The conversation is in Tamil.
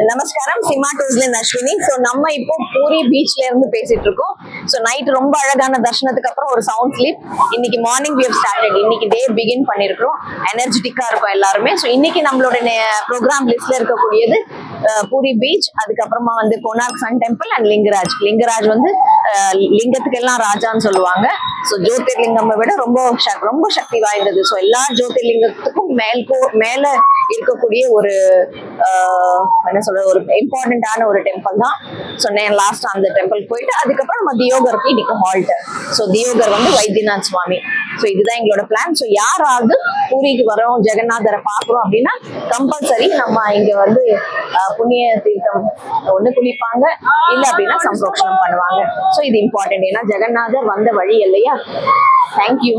நமஸ்காரம், சிமா டூர்ஸ்ல அஸ்வினி. ஸோ நம்ம இப்போ பூரி பீச்ல இருந்து பேசிட்டு இருக்கோம். ஸோ நைட் ரொம்ப அழகான தர்ஷனத்துக்கு அப்புறம் ஒரு சவுண்ட் ஸ்லீப். இன்னைக்கு மார்னிங் வி ஹவ் ஸ்டார்டட். இன்னைக்கு டே பிகின் பண்ணிருக்கோம். எனர்ஜெட்டிக்கா இருக்கும் எல்லாருமே. ஸோ இன்னைக்கு நம்மளோட ப்ரோக்ராம் லிஸ்ட்ல இருக்கக்கூடியது பூரி பீச், அதுக்கப்புறமா வந்து Konark sun temple and Lingaraj. Lingaraj வந்து லிங்கத்துக்கு எல்லாம் ராஜான்னு சொல்லுவாங்க. ஸோ ஜோதிர்லிங்கம் விட ரொம்ப சக்தி வாய்ந்தது. ஸோ எல்லா ஜோதிர்லிங்கத்துக்கும் மேல இருக்கக்கூடிய ஒரு என்ன சொல்ற ஒரு இம்பார்ட்டன்டான ஒரு டெம்பிள் தான். ஸோ லாஸ்ட் அந்த டெம்பிள் போயிட்டு அதுக்கப்புறம் நம்ம தியோகருக்கு இன்னைக்கு ஹால்ட். ஸோ தியோகர் வந்து வைத்தியநாத் சுவாமி. ஸோ இதுதான் எங்களோட பிளான். ஸோ யாராவது பூரிக்கு வரோம், ஜெகநாதரை பார்க்குறோம் அப்படின்னா கம்பல்சரி நம்ம இங்க வந்து புண்ணிய தீர்த்தம் ஒண்ணு குளிப்பாங்க, இல்லை அப்படின்னா சம்பரோக்ஷணம் பண்ணுவாங்க. ஸோ இது இம்பார்ட்டன்ட், ஏன்னா ஜெகநாதர் வந்த வழி இல்லையா. தேங்க்யூ.